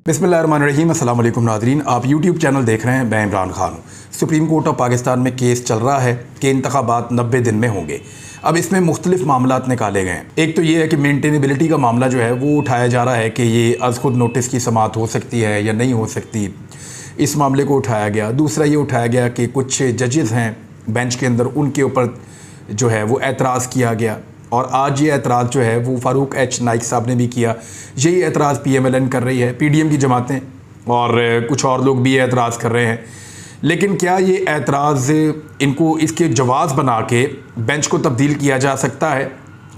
बिस्मिल्लाहिर्रहमानिर्रहीम। अस्सलाम वालेकुम नाज़रीन, आप यूट्यूब चैनल देख रहे हैं। मैं इमरान खान हूँ। सुप्रीम कोर्ट ऑफ पाकिस्तान में केस चल रहा है कि इंतखाबात 90 दिन में होंगे। अब इसमें मुख्तलिफ मामलात निकाले गए हैं। एक तो ये है कि मेंटेनेबिलिटी का मामला जो है वो उठाया जा रहा है कि ये अज़ खुद नोटिस की समाअत हो सकती है या नहीं हो सकती, इस मामले को उठाया गया। दूसरा ये उठाया गया कि कुछ जजेज़ हैं बेंच के अंदर, उनके ऊपर जो है वो एतराज़ किया गया और आज ये एतराज़ जो है वो फ़ारूक एच नाइक साहब ने भी किया। यही एतराज़ PMLN कर रही है, PDM की जमातें और कुछ और लोग भी एतराज़ कर रहे हैं। लेकिन क्या ये एतराज़ इनको इसके जवाब बना के बेंच को तब्दील किया जा सकता है?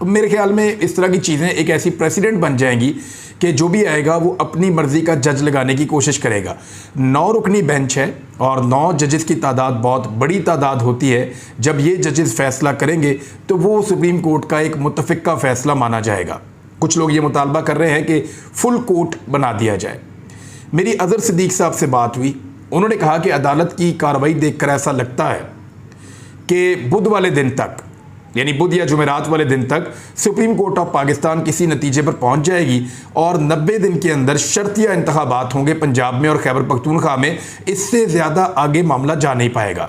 मेरे ख्याल में इस तरह की चीज़ें एक ऐसी प्रेसिडेंट बन जाएंगी कि जो भी आएगा वो अपनी मर्ज़ी का जज लगाने की कोशिश करेगा। 9 रुकनी बेंच है और 9 जजेस की तादाद बहुत बड़ी तादाद होती है। जब ये जजेस फ़ैसला करेंगे तो वो सुप्रीम कोर्ट का एक मुतफ़िक़ा फ़ैसला माना जाएगा। कुछ लोग ये मुतालबा कर रहे हैं कि फुल कोर्ट बना दिया जाए। मेरी अज़हर सिद्दीक़ साहब से बात हुई, उन्होंने कहा कि अदालत की कार्रवाई देखकर ऐसा लगता है कि बुध वाले दिन तक, यानी बुध या जुमेरात वाले दिन तक सुप्रीम कोर्ट ऑफ पाकिस्तान किसी नतीजे पर पहुंच जाएगी और 90 दिन के अंदर शर्तिया इंतखाबात होंगे पंजाब में और खैबर पख्तूनख्वा में। इससे ज़्यादा आगे मामला जा नहीं पाएगा।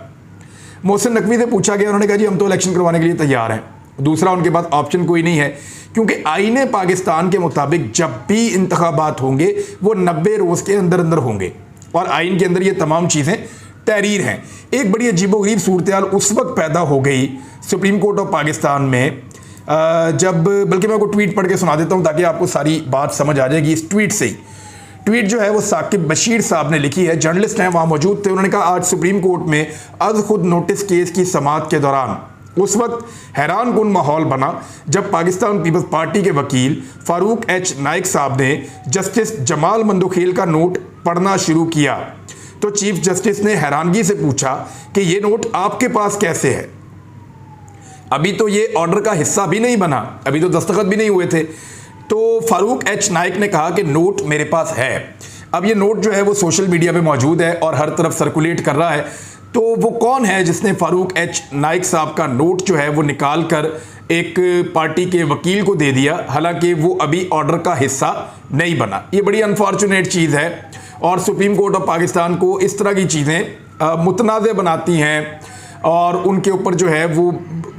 मोहसिन नकवी से पूछा गया, उन्होंने कहा जी हम तो इलेक्शन करवाने के लिए तैयार हैं। दूसरा उनके पास ऑप्शन कोई नहीं है, क्योंकि आईने पाकिस्तान के मुताबिक जब भी इंतखाबात होंगे वो 90 रोज़ के अंदर अंदर होंगे और आइन के अंदर ये तमाम चीज़ें तहरीर हैं। एक बड़ी अजीबोगरीब सूरत उस वक्त पैदा हो गई सुप्रीम कोर्ट ऑफ पाकिस्तान में जब, बल्कि मैं आपको ट्वीट पढ़ के सुना देता हूं ताकि आपको सारी बात समझ आ जाएगी इस ट्वीट से ही। ट्वीट जो है वो साकिब बशीर साहब ने लिखी है, जर्नलिस्ट हैं, वहाँ मौजूद थे। उन्होंने कहा आज सुप्रीम कोर्ट में अज़ खुद नोटिस केस की समाअत के दौरान उस वक्त हैरान कुन माहौल बना जब पाकिस्तान पीपल्स पार्टी के वकील फ़ारूक एच नाइक साहब ने जस्टिस जमाल मंदोखेल का नोट पढ़ना शुरू किया तो चीफ जस्टिस ने हैरानगी से पूछा कि ये नोट आपके पास कैसे है? अभी तो ये ऑर्डर का हिस्सा भी नहीं बना, अभी तो दस्तखत भी नहीं हुए थे। तो फ़ारूक एच नाइक ने कहा कि नोट मेरे पास है। अब ये नोट जो है वो सोशल मीडिया पे मौजूद है और हर तरफ सर्कुलेट कर रहा है। तो वो कौन है जिसने फ़ारूक एच नाइक साहब का नोट जो है वो निकाल कर एक पार्टी के वकील को दे दिया, हालांकि वो अभी ऑर्डर का हिस्सा नहीं बना? ये बड़ी अनफॉर्चुनेट चीज़ है और सुप्रीम कोर्ट ऑफ पाकिस्तान को इस तरह की चीज़ें मुतनाज़ बनाती हैं और उनके ऊपर जो है वो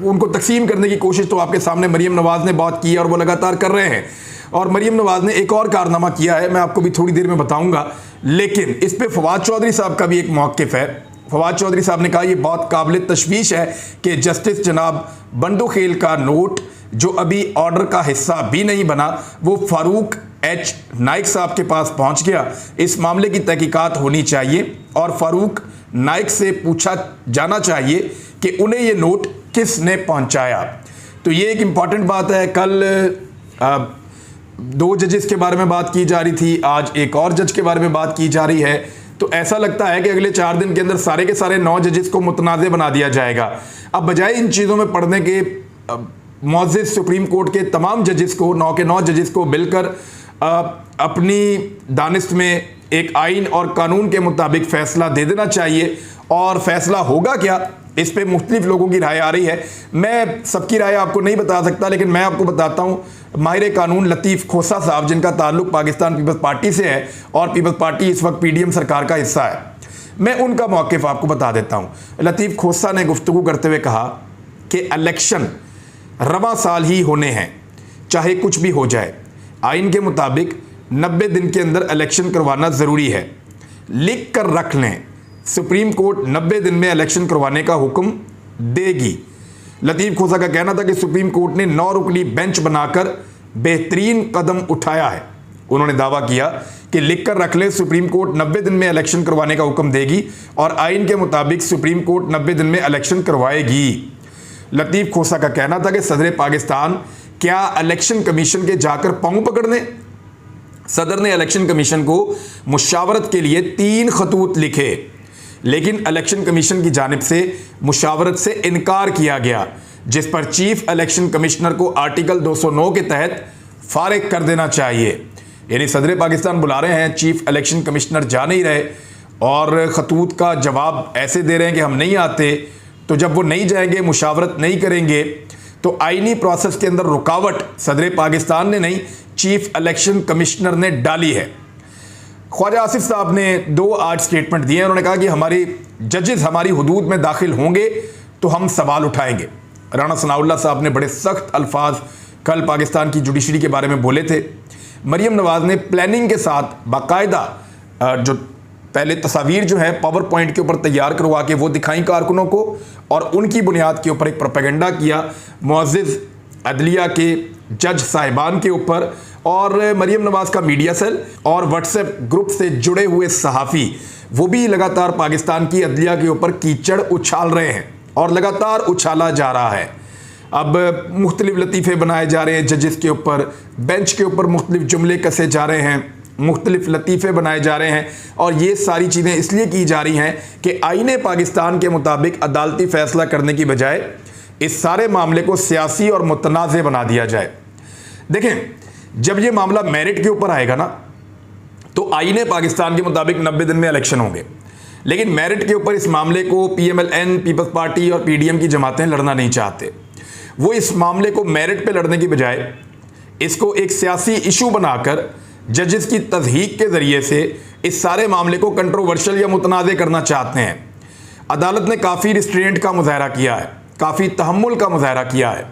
उनको तकसीम करने की कोशिश तो आपके सामने मरीम नवाज़ ने बहुत की है और वो लगातार कर रहे हैं। और मरीम नवाज़ ने एक और कारनामा किया है, मैं आपको भी थोड़ी देर में बताऊंगा, लेकिन इस पर फवाद चौधरी साहब का भी एक मौक़िफ़ है। फवाद चौधरी साहब ने कहा यह बहुत काबिल तशवीश है कि जस्टिस जनाब बंदोखेल का नोट जो अभी ऑर्डर का हिस्सा भी नहीं बना वो फ़ारूक एच नाइक साहब के पास पहुंच गया। इस मामले की तहकीकात होनी चाहिए और फ़ारूक नाइक से पूछा जाना चाहिए कि उन्हें ये नोट किसने पहुंचाया। तो ये एक इम्पॉर्टेंट बात है। कल 2 जजेस के बारे में बात की जा रही थी, आज एक और जज के बारे में बात की जा रही है। तो ऐसा लगता है कि अगले 4 दिन के अंदर सारे के सारे 9 जजेस को मुतनाज़ बना दिया जाएगा। अब बजाय इन चीज़ों में पढ़ने के मुअज़्ज़िज़ सुप्रीम कोर्ट के तमाम जजेस को, 9 के 9 जजेस को मिलकर अपनी दानिश में एक आइन और कानून के मुताबिक फ़ैसला दे देना चाहिए। और फ़ैसला होगा क्या, इस पे मुख्तलिफ लोगों की राय आ रही है। मैं सबकी राय आपको नहीं बता सकता, लेकिन मैं आपको बताता हूँ माहिर कानून लतीफ़ खोसा साहब, जिनका ताल्लुक पाकिस्तान पीपल्स पार्टी से है और पीपल्स पार्टी इस वक्त PDM सरकार का हिस्सा है, मैं उनका मौक़िफ़ आपको बता देता हूँ। लतीफ़ खोसा ने गुफ्तगू करते हुए कहा कि इलेक्शन रवां साल ही होने हैं, चाहे कुछ भी हो जाए। आइन के मुताबिक 90 दिन के अंदर इलेक्शन करवाना ज़रूरी है। लिख कर रख लें, सुप्रीम कोर्ट 90 दिन में इलेक्शन करवाने का हुक्म देगी। लतीफ़ खोसा का कहना था कि सुप्रीम कोर्ट ने 9 रुकनी बेंच बनाकर बेहतरीन कदम उठाया है। उन्होंने दावा किया कि लिख कर रख लें, सुप्रीम कोर्ट 90 दिन में इलेक्शन करवाने का हुक्म देगी और आइन के मुताबिक सुप्रीम कोर्ट 90 दिन में इलेक्शन करवाएगी। लतीफ़ खोसा का कहना था कि सदर पाकिस्तान क्या इलेक्शन कमीशन के जाकर पाँव पकड़ने? सदर ने इलेक्शन कमीशन को मुशावरत के लिए 3 खतूत लिखे, लेकिन इलेक्शन कमीशन की जानिब से मुशावरत से इनकार किया गया, जिस पर चीफ इलेक्शन कमिश्नर को आर्टिकल 209 के तहत फारिग कर देना चाहिए। यानी सदर पाकिस्तान बुला रहे हैं, चीफ इलेक्शन कमिश्नर जा नहीं रहे और खतूत का जवाब ऐसे दे रहे हैं कि हम नहीं आते। तो जब वो नहीं जाएंगे, मुशावरत नहीं करेंगे, तो आईनी प्रोसेस के अंदर रुकावट सदर पाकिस्तान ने नहीं, चीफ इलेक्शन कमिश्नर ने डाली है। ख्वाजा आसिफ साहब ने 2 आज स्टेटमेंट दिए हैं। उन्होंने कहा कि हमारे जजेस हमारी हुदूद में दाखिल होंगे तो हम सवाल उठाएंगे। राणा सनाउल्लाह साहब ने बड़े सख्त अल्फाज कल पाकिस्तान की जुडिशरी के बारे में बोले थे। मरियम नवाज़ ने प्लानिंग के साथ बाकायदा जो पहले तस्वीर जो है पावर पॉइंट के ऊपर तैयार करवा के वो दिखाई कारकुनों को, और उनकी बुनियाद के ऊपर एक प्रोपेगेंडा किया मुअज़्ज़िज़ अदलिया के जज साहिबान के ऊपर। और मरियम नवाज़ का मीडिया सेल और व्हाट्सएप ग्रुप से जुड़े हुए सहाफ़ी वो भी लगातार पाकिस्तान की अदलिया के ऊपर कीचड़ उछाल रहे हैं और लगातार उछाला जा रहा है। अब मुख्तलिफ लतीफ़े बनाए जा रहे हैं जजेस के ऊपर, बेंच के ऊपर मुख्तलिफ जुमले कसे जा रहे हैं, मुख्तलिफ लतीफ़े बनाए जा रहे हैं, और ये सारी चीज़ें इसलिए की जा रही हैं कि आईने पाकिस्तान के मुताबिक अदालती फ़ैसला करने की बजाय इस सारे मामले को सियासी और मुतनाज़ बना दिया जाए। देखें, जब ये मामला मेरिट के ऊपर आएगा ना, तो आईने पाकिस्तान के मुताबिक 90 दिन में इलेक्शन होंगे, लेकिन मेरिट के ऊपर इस मामले को PMLN, पीपल्स पार्टी और PDM की जमातें लड़ना नहीं चाहते। वो इस मामले को मेरिट पे लड़ने की बजाय इसको एक सियासी इशू बनाकर जजेस की तज़हीक के ज़रिए से इस सारे मामले को कंट्रोवर्शियल या मुतनाज़ करना चाहते हैं। अदालत ने काफ़ी रिस्ट्रेंट का मुज़ाहरा किया है, काफ़ी तहम्मुल का मुज़ाहरा किया है,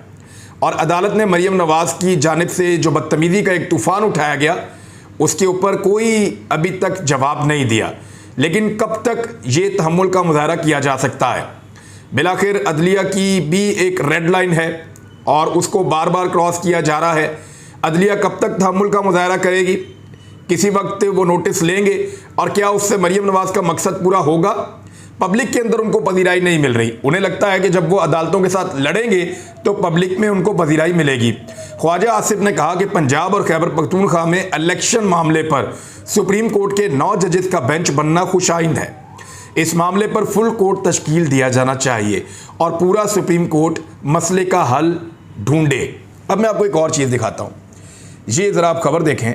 और अदालत ने मरियम नवाज़ की जानिब से जो बदतमीज़ी का एक तूफ़ान उठाया गया उसके ऊपर कोई अभी तक जवाब नहीं दिया। लेकिन कब तक ये तहम्मुल का मुज़ाहरा किया जा सकता है? बिलाखिर अदलिया की भी एक रेड लाइन है और उसको बार बार क्रॉस किया जा रहा है। अदलिया कब तक तहम्मुल का मुज़ाहरा करेगी? किसी वक्त वो नोटिस लेंगे, और क्या उससे मरियम नवाज़ का मकसद पूरा होगा? पब्लिक के अंदर उनको पजीराई नहीं मिल रही। उन्हें लगता है कि जब वो अदालतों के साथ लड़ेंगे तो पब्लिक में उनको पजीराई मिलेगी। ख्वाजा आसिफ ने कहा कि पंजाब और खैबर पख्तूनख्वा में इलेक्शन मामले पर सुप्रीम कोर्ट के 9 जजेस का बेंच बनना खुशाइंद है। इस मामले पर फुल कोर्ट तश्कील दिया जाना चाहिए और पूरा सुप्रीम कोर्ट मसले का हल ढूंढे। अब मैं आपको एक और चीज़ दिखाता हूँ। ये ज़रा आप खबर देखें,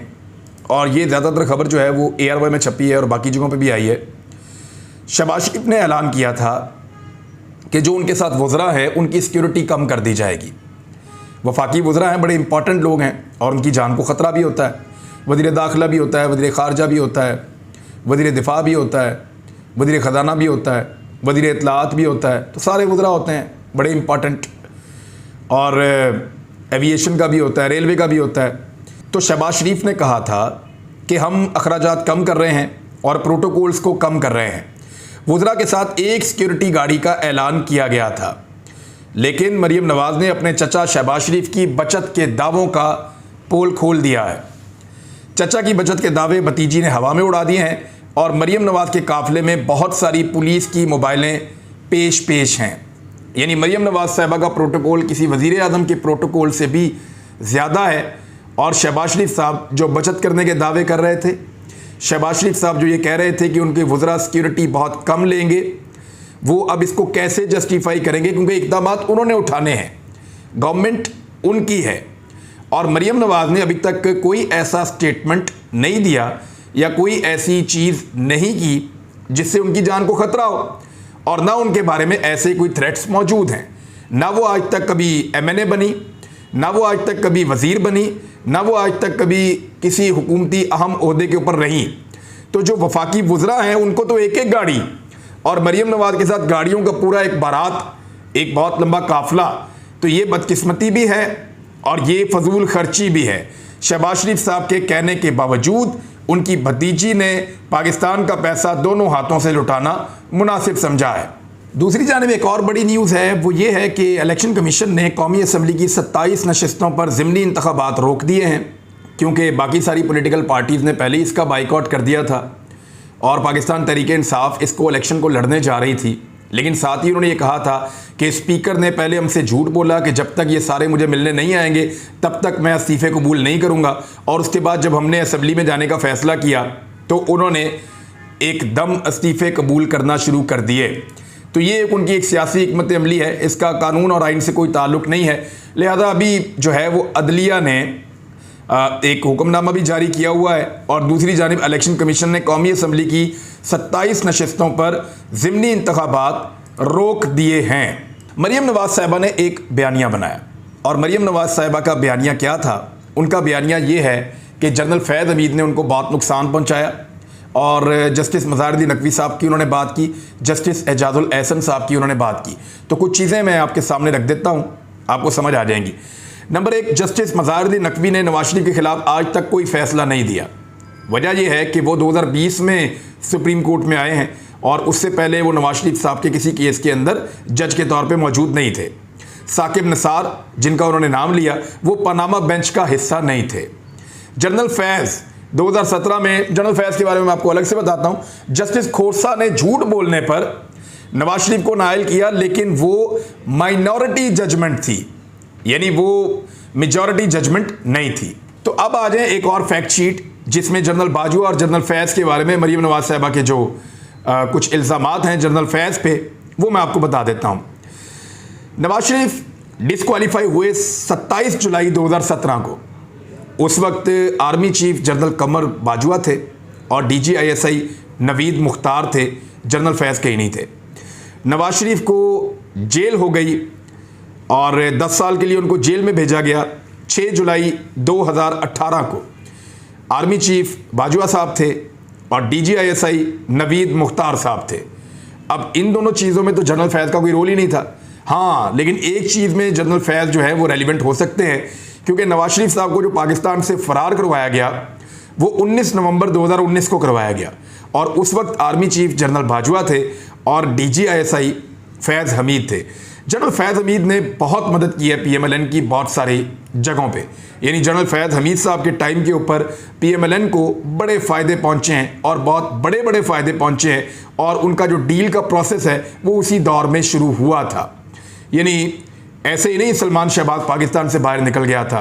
और ये ज़्यादातर खबर जो है वो ARY में छपी है और बाकी जगहों पे भी आई है। शहबाज शरीफ ने ऐलान किया था कि जो उनके साथ वज़रा है उनकी सिक्योरिटी कम कर दी जाएगी। वफाकी वज़रा हैं, बड़े इंपॉर्टेंट लोग हैं और उनकी जान को ख़तरा भी होता है। वज़ीर दाखिला भी होता है, वज़ीर ख़ारजा भी होता है, वज़ीर दिफा भी होता है, वज़ीर ख़जाना भी होता है, वज़ीर इत्तलाआत भी होता है। तो सारे वज़रा होते हैं बड़े इंपॉर्टेंट, और एविएशन का भी होता है, रेलवे का भी होता है। तो शहबाज शरीफ ने कहा था कि हम अखराजात कम कर रहे हैं और प्रोटोकॉल्स को कम कर रहे हैं। वज़रा के साथ एक सिक्योरिटी गाड़ी का ऐलान किया गया था, लेकिन मरियम नवाज़ ने अपने चचा शहबाज शरीफ की बचत के दावों का पोल खोल दिया है। चचा की बचत के दावे भतीजी ने हवा में उड़ा दिए हैं, और मरियम नवाज़ के काफ़िले में बहुत सारी पुलिस की मोबाइलें पेश हैं। यानी मरियम नवाज़ साहिबा का प्रोटोकॉल किसी वज़ीर आज़म के प्रोटोकॉल से भी ज़्यादा है। और शहबाज शरीफ साहब जो बचत करने के दावे कर रहे थे, शहबाज शरीफ साहब जो ये कह रहे थे कि उनके वज़रा सिक्योरिटी बहुत कम लेंगे, वो अब इसको कैसे जस्टिफाई करेंगे? क्योंकि इक़दामात उन्होंने उठाने हैं, गवर्नमेंट उनकी है, और मरियम नवाज़ ने अभी तक कोई ऐसा स्टेटमेंट नहीं दिया या कोई ऐसी चीज़ नहीं की जिससे उनकी जान को ख़तरा हो, और ना उनके बारे में ऐसे कोई थ्रेट्स मौजूद हैं। ना वो आज तक कभी MNA बनी, ना वो आज तक कभी वज़ीर बनी, ना वो आज तक कभी किसी हुकूमती अहम ओहदे के ऊपर रही। तो जो वफाकी वज़रा हैं उनको तो एक एक गाड़ी, और मरियम नवाज़ के साथ गाड़ियों का पूरा एक बारात, एक बहुत लंबा काफ़िला। तो ये बदकिस्मती भी है और ये फजूल खर्ची भी है। शहबाज शरीफ साहब के कहने के बावजूद उनकी भतीजी ने पाकिस्तान का पैसा दोनों हाथों से लुटाना मुनासिब समझा है। दूसरी जानिब एक और बड़ी न्यूज़ है, वो ये है कि इलेक्शन कमीशन ने कौमी असम्बली की 27 नशिस्तों पर ज़िमनी इंतखाबात रोक दिए हैं, क्योंकि बाकी सारी पॉलिटिकल पार्टीज़ ने पहले इसका बाइकआउट कर दिया था और पाकिस्तान तहरीक इंसाफ इसको इलेक्शन को लड़ने जा रही थी। लेकिन साथ ही उन्होंने ये कहा था कि स्पीकर ने पहले हमसे झूठ बोला कि जब तक ये सारे मुझे मिलने नहीं आएंगे तब तक मैं इस्तीफ़े कबूल नहीं करूँगा, और उसके बाद जब हमने असम्बली में जाने का फ़ैसला किया तो उन्होंने एकदम इस्तीफ़े कबूल करना शुरू कर दिए। तो ये उनकी एक सियासी हिकमत अमली है, इसका कानून और आइन से कोई ताल्लुक़ नहीं है। लिहाजा अभी जो है वो अदलिया ने एक हुक्मनामा भी जारी किया हुआ है, और दूसरी जानिब इलेक्शन कमीशन ने कौमी असम्बली की 27 नशिस्तों पर ज़िमनी इंतखाबात रोक दिए हैं। मरियम नवाज़ साहिबा ने एक बयानिया बनाया, और मरियम नवाज़ साहिबा का बयानिया क्या था? उनका बयानिया ये है कि जनरल फैज़ हमीद ने उनको बहुत नुकसान पहुँचाया, और जस्टिस मज़ारुद्दीन नकवी साहब की उन्होंने बात की, जस्टिस एजाजुल एहसन साहब की उन्होंने बात की। तो कुछ चीज़ें मैं आपके सामने रख देता हूँ, आपको समझ आ जाएंगी। नंबर 1, जस्टिस मज़ारुद्दीन नकवी ने नवाज शरीफ के खिलाफ आज तक कोई फैसला नहीं दिया। वजह यह है कि वो 2020 में सुप्रीम कोर्ट में आए हैं और उससे पहले वो नवाज शरीफ साहब के किसी केस के अंदर जज के तौर पे मौजूद नहीं थे। साकिब निसार, जिनका उन्होंने नाम लिया, वो पनामा बेंच का हिस्सा नहीं थे। जनरल फैज़ 2017 में, जनरल फैज़ के बारे में मैं आपको अलग से बताता हूँ। जस्टिस खोरसा ने झूठ बोलने पर नवाज शरीफ को नाअहल किया, लेकिन वो माइनॉरिटी जजमेंट थी, यानी वो मेजॉरिटी जजमेंट नहीं थी। तो अब आ जाए एक और फैक्ट शीट जिसमें जनरल बाजवा और जनरल फैज़ के बारे में, मरीम नवाज साहिबा के जो कुछ इल्ज़ामात हैं जनरल फैज़ पे, वो मैं आपको बता देता हूँ। नवाज शरीफ डिस्क्वालीफाई हुए 27 जुलाई 2017 को। उस वक्त आर्मी चीफ जनरल कमर बाजवा थे और DGISI नवीद मुख्तार थे, जनरल फैज़ के ही नहीं थे। नवाज शरीफ को जेल हो गई और 10 साल के लिए उनको जेल में भेजा गया। 6 जुलाई 2018 को आर्मी चीफ बाजवा साहब थे और DGISI नवीद मुख्तार साहब थे। अब इन दोनों चीज़ों में तो जनरल फैज़ का कोई रोल ही नहीं था। हाँ, लेकिन एक चीज़ में जनरल फैज़ जो है वो रेलिवेंट हो सकते हैं, क्योंकि नवाज शरीफ साहब को जो पाकिस्तान से फ़रार करवाया गया वो 19 नवंबर 2019 को करवाया गया और उस वक्त आर्मी चीफ जनरल बाजवा थे और DGISI फैज़ हमीद थे। जनरल फैज़ हमीद ने बहुत मदद की है PMLN की बहुत सारी जगहों पे, यानी जनरल फैज़ हमीद साहब के टाइम के ऊपर PMLN को बड़े फ़ायदे पहुंचे हैं और बहुत बड़े बड़े फ़ायदे पहुंचे हैं और उनका जो डील का प्रोसेस है वो उसी दौर में शुरू हुआ था। यानी ऐसे ही नहीं सलमान शहबाज पाकिस्तान से बाहर निकल गया था,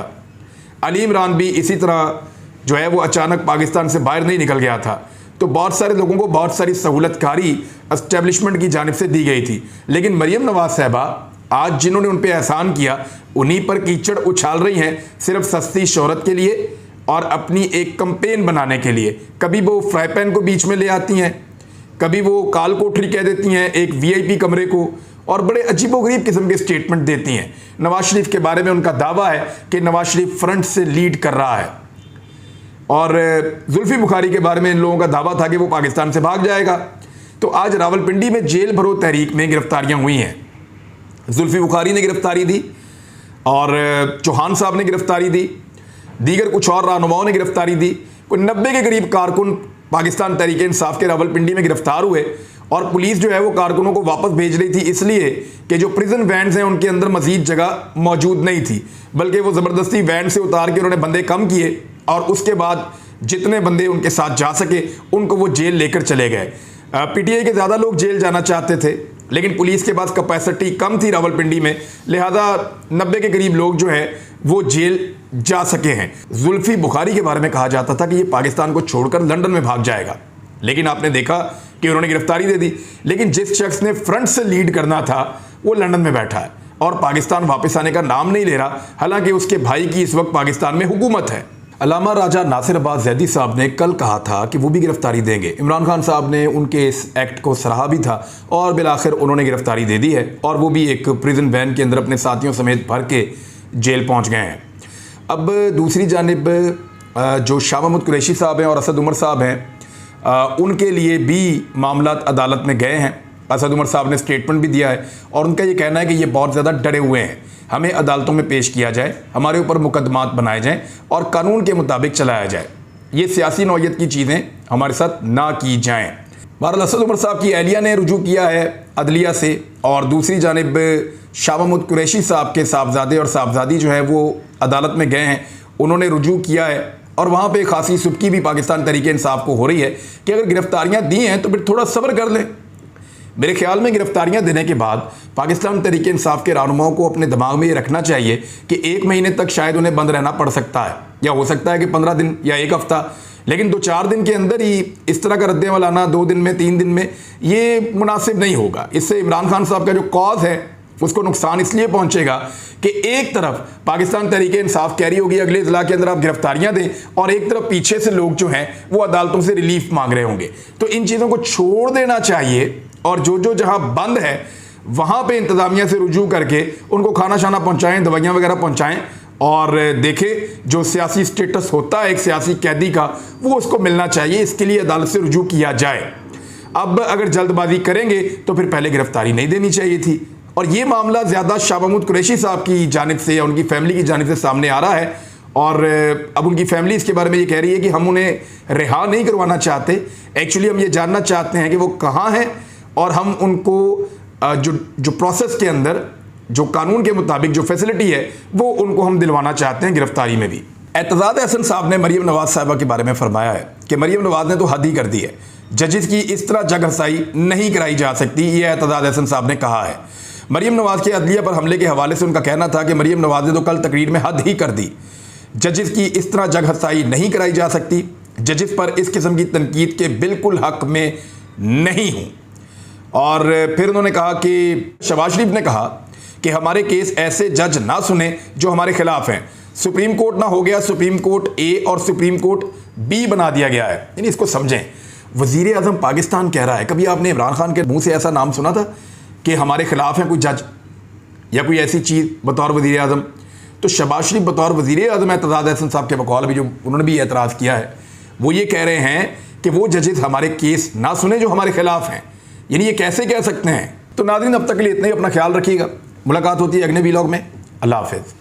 अली इमरान भी इसी तरह जो है वो अचानक पाकिस्तान से बाहर नहीं निकल गया था। तो बहुत सारे लोगों को बहुत सारी सहूलतकारी एस्टेब्लिशमेंट की जानिब से दी गई थी, लेकिन मरीम नवाज साहिबा आज जिन्होंने उन पर एहसान किया उन्हीं पर कीचड़ उछाल रही हैं, सिर्फ सस्ती शोहरत के लिए और अपनी एक कंपेन बनाने के लिए। कभी वो फ्राई पैन को बीच में ले आती हैं, कभी वो काल कोठरी कह देती हैं एक VIP कमरे को, और बड़े अजीबोगरीब किस्म के स्टेटमेंट देती हैं। नवाज शरीफ के बारे में उनका दावा है कि नवाज शरीफ फ्रंट से लीड कर रहा है और जुल्फी बुखारी के बारे में इन लोगों का दावा था कि वो पाकिस्तान से भाग जाएगा। तो आज रावलपिंडी में जेल भरो तहरीक में गिरफ्तारियां हुई हैं। जुल्फी बुखारी ने गिरफ्तारी दी और चौहान साहब ने गिरफ्तारी दी, दीगर कुछ और रहनुमाओं ने गिरफ्तारी दी। कोई 90 के करीब कारकुन पाकिस्तान तहरीक इंसाफ के रावलपिंडी में गिरफ्तार हुए और पुलिस जो है वो कारकुनों को वापस भेज रही थी, इसलिए कि जो प्रिजन वैन्स हैं उनके अंदर मजीद जगह मौजूद नहीं थी, बल्कि वो ज़बरदस्ती वैन से उतार के उन्होंने बंदे कम किए और उसके बाद जितने बंदे उनके साथ जा सके उनको वो जेल लेकर चले गए। PTI के ज़्यादा लोग जेल जाना चाहते थे, लेकिन पुलिस के पास कैपेसिटी कम थी रावलपिंडी में, लिहाजा 90 के करीब लोग जो है वो जेल जा सके हैं। जुल्फी बुखारी के बारे में कहा जाता था कि ये पाकिस्तान को छोड़कर लंदन में भाग जाएगा, लेकिन आपने देखा कि उन्होंने गिरफ्तारी दे दी। लेकिन जिस शख्स ने फ्रंट से लीड करना था वो लंदन में बैठा है और पाकिस्तान वापस आने का नाम नहीं ले रहा, हालांकि उसके भाई की इस वक्त पाकिस्तान में हुकूमत है। अल्लामा राजा नासिर अब्बास जैदी साहब ने कल कहा था कि वो भी गिरफ्तारी देंगे। इमरान खान साहब ने उनके इस एक्ट को सराहा भी था और बिलाखिर उन्होंने गिरफ्तारी दे दी है और वो भी एक प्रिजन वैन के अंदर अपने साथियों समेत भर के जेल पहुंच गए हैं। अब दूसरी जानिब जो शाह महमूद कुरैशी साहब हैं और असद उमर साहब हैं, उनके लिए भी मामलात अदालत में गए हैं। असद उमर साहब ने स्टेटमेंट भी दिया है और उनका ये कहना है कि ये बहुत ज़्यादा डरे हुए हैं, हमें अदालतों में पेश किया जाए, हमारे ऊपर मुकदमात बनाए जाएं और कानून के मुताबिक चलाया जाए, ये सियासी नौयत की चीज़ें हमारे साथ ना की जाएं। बहरहाल असद उमर साहब की अहलिया ने रुजू किया है अदलिया से और दूसरी जानिब शाह महमूद कुरैशी साहब के साहबजादे और साहबजादी जो है वो अदालत में गए हैं, उन्होंने रुजू किया है और वहाँ पे खासी सुबकी भी पाकिस्तान तहरीक इंसाफ को हो रही है कि अगर गिरफ्तारियाँ दी हैं तो फिर थोड़ा सब्र कर लें। मेरे ख्याल में गिरफ्तारियां देने के बाद पाकिस्तान तहरीक इंसाफ के रहनुमाओं को अपने दिमाग में ये रखना चाहिए कि 1 महीने तक शायद उन्हें बंद रहना पड़ सकता है, या हो सकता है कि 15 दिन या 1 हफ्ता, लेकिन 2-4 दिन के अंदर ही इस तरह का रद्द आना 2 दिन में 3 दिन में ये मुनासिब नहीं होगा। इससे इमरान खान साहब का जो कॉज है उसको नुकसान इसलिए पहुंचेगा कि एक तरफ पाकिस्तान तहरीक इंसाफ कह रही होगी अगले इजला के अंदर आप गिरफ्तारियां दें और एक तरफ पीछे से लोग जो हैं वो अदालतों से रिलीफ मांग रहे होंगे। तो इन चीज़ों को छोड़ देना चाहिए और जो जहां बंद है वहां पे इंतजामिया से रुजू करके उनको खाना शाना पहुंचाएं, दवाइयां वगैरह पहुंचाएं और देखें जो सियासी स्टेटस होता है एक सियासी कैदी का वो उसको मिलना चाहिए, इसके लिए अदालत से रुजू किया जाए। अब अगर जल्दबाजी करेंगे तो फिर पहले गिरफ्तारी नहीं देनी चाहिए थी। और ये मामला ज़्यादा शाह महमूद कुरैशी साहब की जानिब से या उनकी फैमिली की जानिब से सामने आ रहा है और अब उनकी फैमिली इसके बारे में ये कह रही है कि हम उन्हें रिहा नहीं करवाना चाहते, एक्चुअली हम ये जानना चाहते हैं कि वो कहाँ हैं और हम उनको जो प्रोसेस के अंदर जो कानून के मुताबिक जो फैसिलिटी है वो उनको हम दिलवाना चाहते हैं गिरफ्तारी में भी। एतजाद अहसन साहब ने मरीम नवाज साहिबा के बारे में फरमाया है कि मरीम नवाज ने तो हद ही कर दी है, जजेस की इस तरह जगहसाई नहीं कराई जा सकती, ये एतजाद अहसन साहब ने कहा है। मरीम नवाज के अदलिया पर हमले के हवाले से उनका कहना था कि मरीम नवाज ने तो कल तकरीर में हद ही कर दी, जजेस की इस तरह जगहसाई नहीं कराई जा सकती, जजेस पर इस किस्म की तनकीद के बिल्कुल हक में नहीं हूँ। और फिर उन्होंने कहा कि शहबाज शरीफ ने कहा कि हमारे केस ऐसे जज ना सुने जो हमारे खिलाफ हैं, सुप्रीम कोर्ट ना हो गया, सुप्रीम कोर्ट ए और सुप्रीम कोर्ट बी बना दिया गया है। यानी इसको समझें, वज़ीर आज़म पाकिस्तान कह रहा है, कभी आपने इमरान खान के मुंह से ऐसा नाम सुना था कि हमारे खिलाफ है कोई जज या कोई ऐसी चीज़ बतौर वज़ीर आज़म? तो शहबाज शरीफ बतौर वज़ीर आज़म एतजाद अहसन साहब के बकौल भी जो उन्होंने भी एतराज़ किया है, वो ये कह रहे हैं कि वो जजेस हमारे केस ना सुने जो हमारे खिलाफ हैं। यानी ये कैसे कह सकते हैं? तो नाज़रीन अब तक के लिए इतना ही, अपना ख्याल रखिएगा। मुलाकात होती है अगले व्लॉग में। अल्लाह हाफ़िज़।